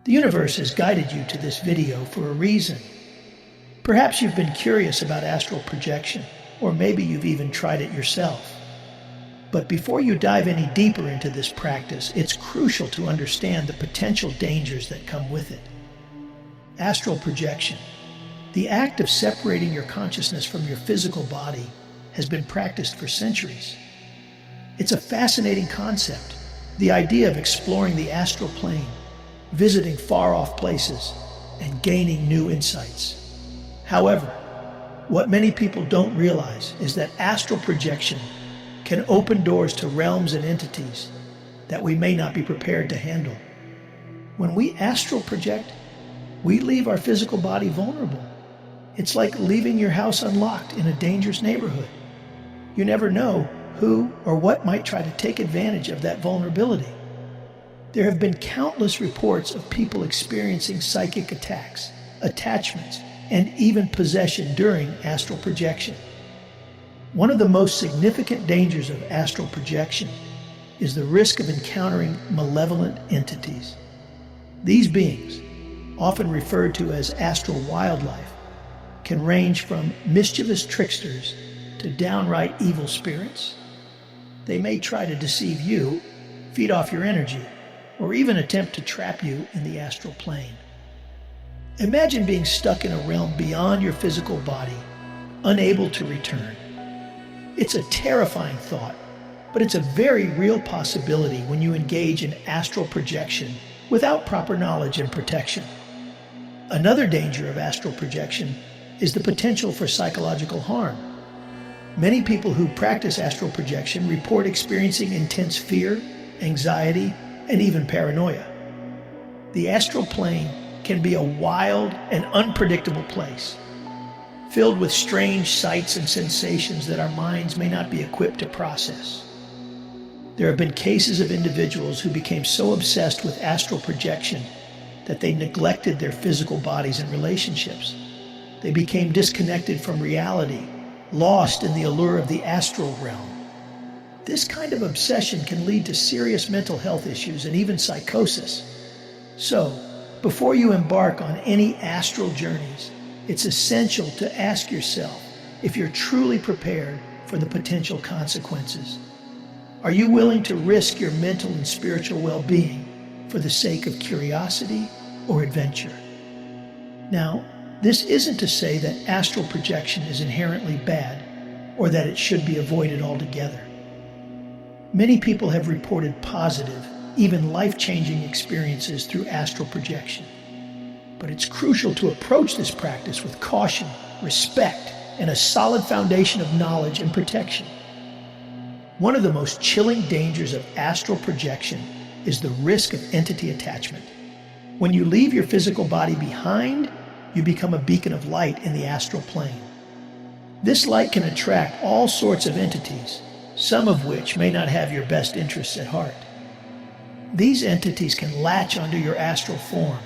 The universe has guided you to this video for a reason. Perhaps you've been curious about astral projection, or maybe you've even tried it yourself. But before you dive any deeper into this practice, it's crucial to understand the potential dangers that come with it. Astral projection, the act of separating your consciousness from your physical body, has been practiced for centuries. It's a fascinating concept, the idea of exploring the astral plane, visiting far-off places, and gaining new insights. However, what many people don't realize is that astral projection can open doors to realms and entities that we may not be prepared to handle. When we astral project, we leave our physical body vulnerable. It's like leaving your house unlocked in a dangerous neighborhood. You never know who or what might try to take advantage of that vulnerability. There have been countless reports of people experiencing psychic attacks, attachments, and even possession during astral projection. One of the most significant dangers of astral projection is the risk of encountering malevolent entities. These beings, often referred to as astral wildlife, can range from mischievous tricksters to downright evil spirits. They may try to deceive you, feed off your energy, or even attempt to trap you in the astral plane. Imagine being stuck in a realm beyond your physical body, unable to return. It's a terrifying thought, but it's a very real possibility when you engage in astral projection without proper knowledge and protection. Another danger of astral projection is the potential for psychological harm. Many people who practice astral projection report experiencing intense fear, anxiety, and even paranoia. The astral plane can be a wild and unpredictable place, filled with strange sights and sensations that our minds may not be equipped to process. There have been cases of individuals who became so obsessed with astral projection that they neglected their physical bodies and relationships. They became disconnected from reality, lost in the allure of the astral realm. This kind of obsession can lead to serious mental health issues and even psychosis. So, before you embark on any astral journeys, it's essential to ask yourself if you're truly prepared for the potential consequences. Are you willing to risk your mental and spiritual well-being for the sake of curiosity or adventure? Now, this isn't to say that astral projection is inherently bad or that it should be avoided altogether. Many people have reported positive, even life-changing experiences through astral projection. But it's crucial to approach this practice with caution, respect, and a solid foundation of knowledge and protection. One of the most chilling dangers of astral projection is the risk of entity attachment. When you leave your physical body behind, you become a beacon of light in the astral plane. This light can attract all sorts of entities, some of which may not have your best interests at heart. These entities can latch onto your astral form,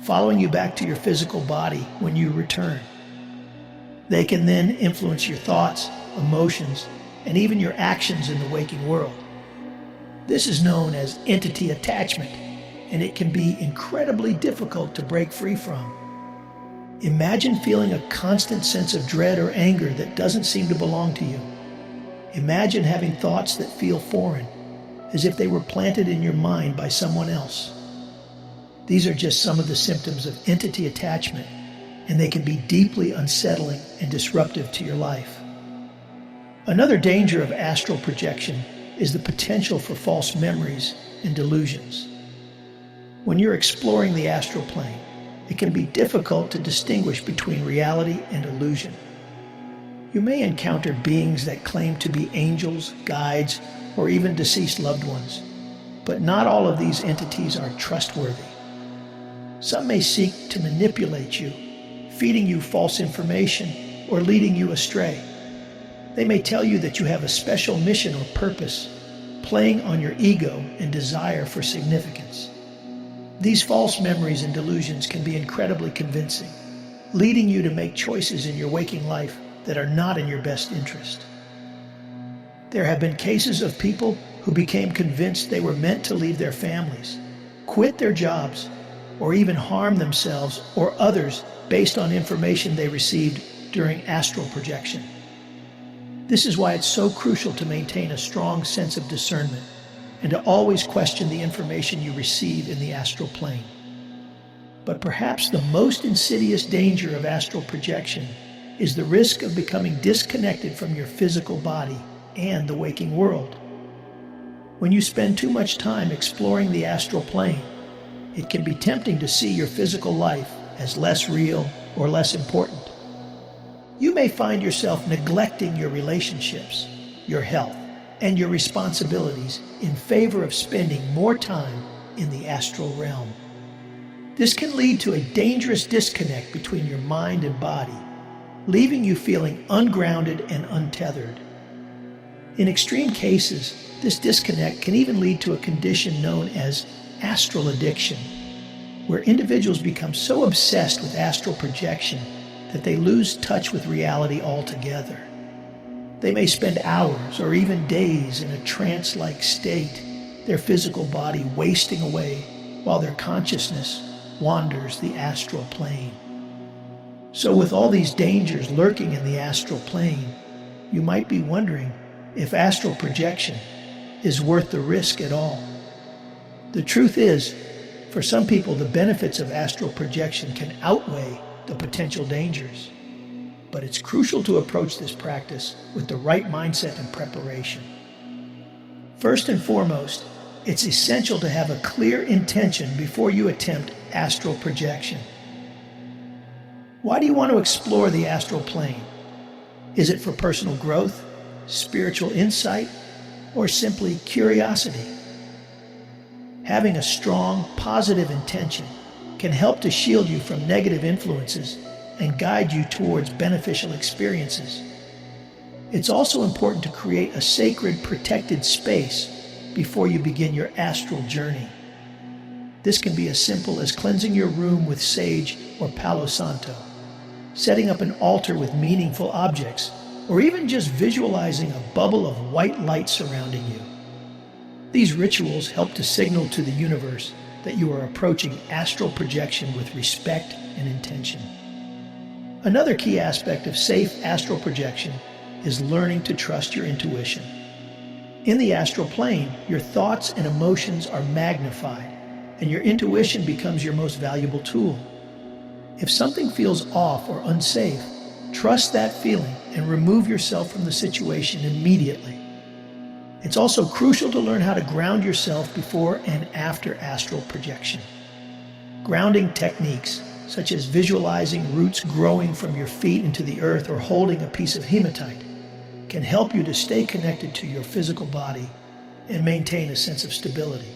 following you back to your physical body when you return. They can then influence your thoughts, emotions, and even your actions in the waking world. This is known as entity attachment, and it can be incredibly difficult to break free from. Imagine feeling a constant sense of dread or anger that doesn't seem to belong to you. Imagine having thoughts that feel foreign, as if they were planted in your mind by someone else. These are just some of the symptoms of entity attachment, and they can be deeply unsettling and disruptive to your life. Another danger of astral projection is the potential for false memories and delusions. When you're exploring the astral plane, it can be difficult to distinguish between reality and illusion. You may encounter beings that claim to be angels, guides, or even deceased loved ones, but not all of these entities are trustworthy. Some may seek to manipulate you, feeding you false information or leading you astray. They may tell you that you have a special mission or purpose, playing on your ego and desire for significance. These false memories and delusions can be incredibly convincing, leading you to make choices in your waking life that are not in your best interest. There have been cases of people who became convinced they were meant to leave their families, quit their jobs, or even harm themselves or others based on information they received during astral projection. This is why it's so crucial to maintain a strong sense of discernment and to always question the information you receive in the astral plane. But perhaps the most insidious danger of astral projection is the risk of becoming disconnected from your physical body and the waking world. When you spend too much time exploring the astral plane, it can be tempting to see your physical life as less real or less important. You may find yourself neglecting your relationships, your health, and your responsibilities in favor of spending more time in the astral realm. This can lead to a dangerous disconnect between your mind and body, leaving you feeling ungrounded and untethered. In extreme cases, this disconnect can even lead to a condition known as astral addiction, where individuals become so obsessed with astral projection that they lose touch with reality altogether. They may spend hours or even days in a trance-like state, their physical body wasting away while their consciousness wanders the astral plane. So with all these dangers lurking in the astral plane, you might be wondering if astral projection is worth the risk at all. The truth is, for some people, the benefits of astral projection can outweigh the potential dangers. But it's crucial to approach this practice with the right mindset and preparation. First and foremost, it's essential to have a clear intention before you attempt astral projection. Why do you want to explore the astral plane? Is it for personal growth, spiritual insight, or simply curiosity? Having a strong, positive intention can help to shield you from negative influences and guide you towards beneficial experiences. It's also important to create a sacred, protected space before you begin your astral journey. This can be as simple as cleansing your room with sage or Palo Santo, setting up an altar with meaningful objects, or even just visualizing a bubble of white light surrounding you. These rituals help to signal to the universe that you are approaching astral projection with respect and intention. Another key aspect of safe astral projection is learning to trust your intuition. In the astral plane, your thoughts and emotions are magnified, and your intuition becomes your most valuable tool. If something feels off or unsafe, trust that feeling and remove yourself from the situation immediately. It's also crucial to learn how to ground yourself before and after astral projection. Grounding techniques, such as visualizing roots growing from your feet into the earth or holding a piece of hematite, can help you to stay connected to your physical body and maintain a sense of stability.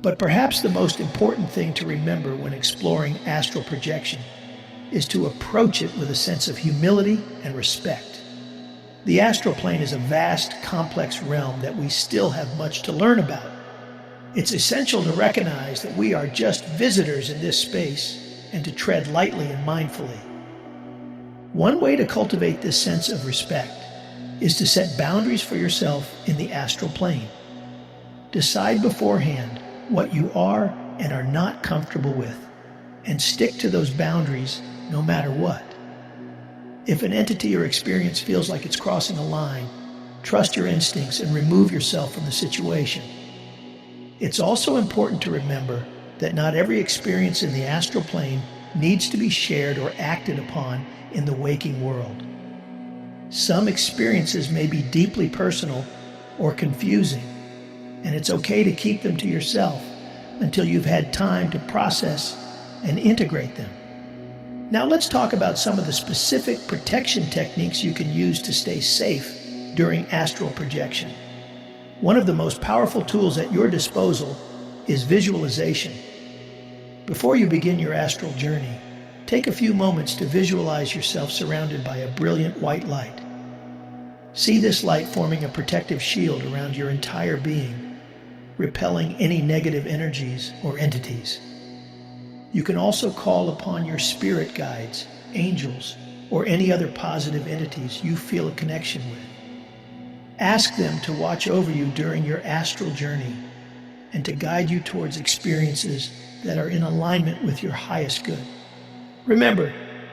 But perhaps the most important thing to remember when exploring astral projection is to approach it with a sense of humility and respect. The astral plane is a vast, complex realm that we still have much to learn about. It's essential to recognize that we are just visitors in this space and to tread lightly and mindfully. One way to cultivate this sense of respect is to set boundaries for yourself in the astral plane. Decide beforehand what you are and are not comfortable with, and stick to those boundaries no matter what. If an entity or experience feels like it's crossing a line, trust your instincts and remove yourself from the situation. It's also important to remember that not every experience in the astral plane needs to be shared or acted upon in the waking world. Some experiences may be deeply personal or confusing, and it's okay to keep them to yourself until you've had time to process and integrate them. Now let's talk about some of the specific protection techniques you can use to stay safe during astral projection. One of the most powerful tools at your disposal is visualization. Before you begin your astral journey, take a few moments to visualize yourself surrounded by a brilliant white light. See this light forming a protective shield around your entire being, repelling any negative energies or entities. You can also call upon your spirit guides, angels, or any other positive entities you feel a connection with. Ask them to watch over you during your astral journey and to guide you towards experiences that are in alignment with your highest good. Remember,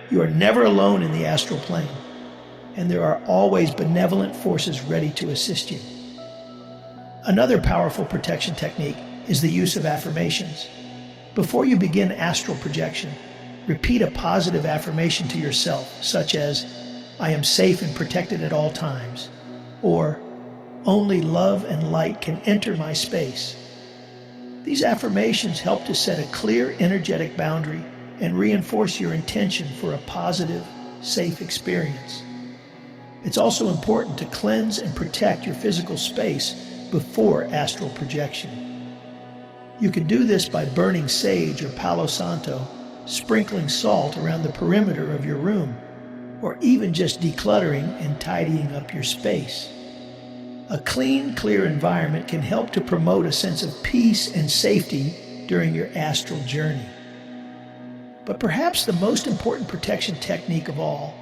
you are never alone in the astral plane, and there are always benevolent forces ready to assist you. Another powerful protection technique is the use of affirmations. Before you begin astral projection, repeat a positive affirmation to yourself, such as, "I am safe and protected at all times," or "Only love and light can enter my space." These affirmations help to set a clear energetic boundary and reinforce your intention for a positive, safe experience. It's also important to cleanse and protect your physical space before astral projection. You can do this by burning sage or Palo Santo, sprinkling salt around the perimeter of your room, or even just decluttering and tidying up your space. A clean, clear environment can help to promote a sense of peace and safety during your astral journey. But perhaps the most important protection technique of all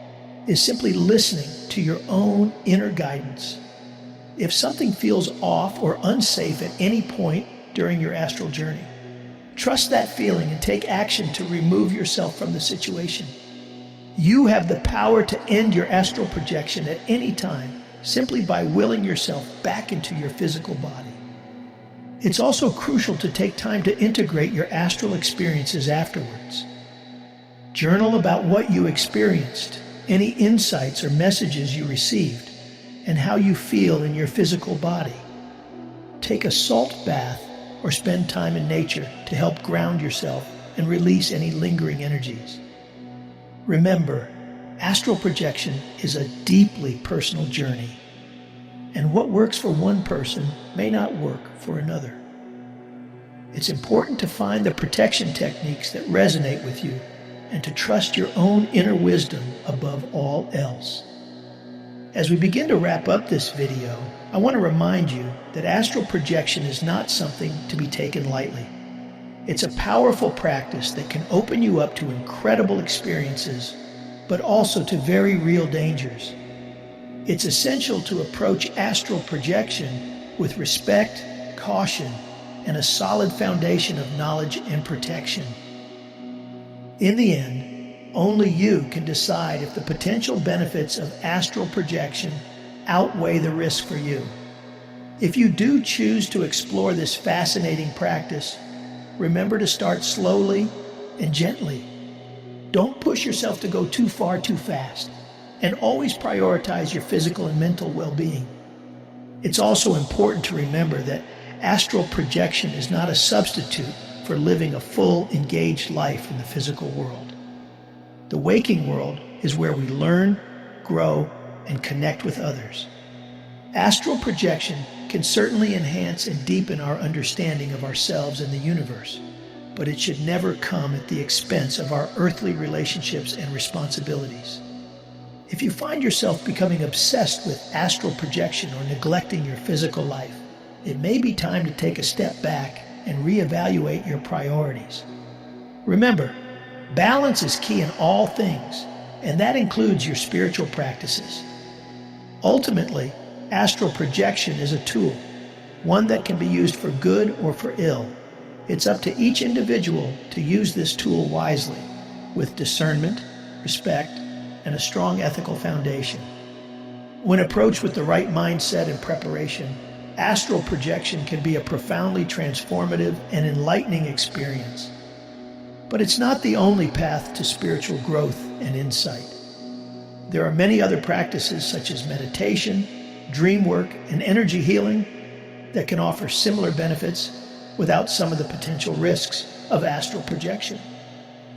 is simply listening to your own inner guidance. If something feels off or unsafe at any point during your astral journey, trust that feeling and take action to remove yourself from the situation. You have the power to end your astral projection at any time simply by willing yourself back into your physical body. It's also crucial to take time to integrate your astral experiences afterwards. Journal about what you experienced, any insights or messages you received, and how you feel in your physical body. Take a salt bath or spend time in nature to help ground yourself and release any lingering energies. Remember, astral projection is a deeply personal journey, and what works for one person may not work for another. It's important to find the protection techniques that resonate with you and to trust your own inner wisdom above all else. As we begin to wrap up this video, I want to remind you that astral projection is not something to be taken lightly. It's a powerful practice that can open you up to incredible experiences, but also to very real dangers. It's essential to approach astral projection with respect, caution, and a solid foundation of knowledge and protection. In the end, only you can decide if the potential benefits of astral projection outweigh the risk for you. If you do choose to explore this fascinating practice, remember to start slowly and gently. Don't push yourself to go too far too fast, and always prioritize your physical and mental well-being. It's also important to remember that astral projection is not a substitute for living a full, engaged life in the physical world. The waking world is where we learn, grow, and connect with others. Astral projection can certainly enhance and deepen our understanding of ourselves and the universe, but it should never come at the expense of our earthly relationships and responsibilities. If you find yourself becoming obsessed with astral projection or neglecting your physical life, it may be time to take a step back and reevaluate your priorities. Remember, balance is key in all things, and that includes your spiritual practices. Ultimately, astral projection is a tool, one that can be used for good or for ill. It's up to each individual to use this tool wisely, with discernment, respect, and a strong ethical foundation. When approached with the right mindset and preparation, astral projection can be a profoundly transformative and enlightening experience. But it's not the only path to spiritual growth and insight. There are many other practices such as meditation, dream work, and energy healing that can offer similar benefits without some of the potential risks of astral projection.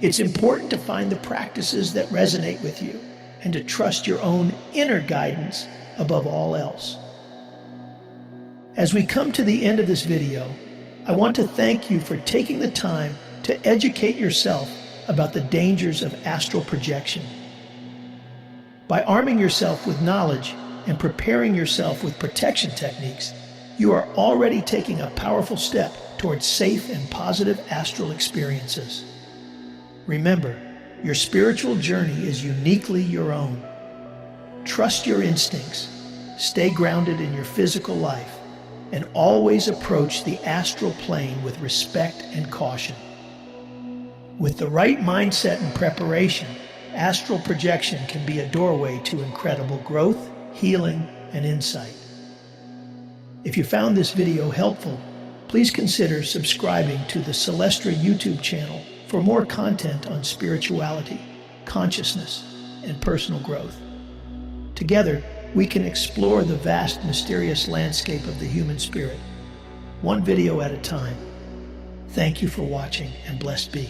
It's important to find the practices that resonate with you and to trust your own inner guidance above all else. As we come to the end of this video, I want to thank you for taking the time to educate yourself about the dangers of astral projection. By arming yourself with knowledge and preparing yourself with protection techniques, you are already taking a powerful step towards safe and positive astral experiences. Remember, your spiritual journey is uniquely your own. Trust your instincts, stay grounded in your physical life, and always approach the astral plane with respect and caution. With the right mindset and preparation, astral projection can be a doorway to incredible growth, healing, and insight. If you found this video helpful, please consider subscribing to the Celestra YouTube channel for more content on spirituality, consciousness, and personal growth. Together, we can explore the vast, mysterious landscape of the human spirit, one video at a time. Thank you for watching, and blessed be.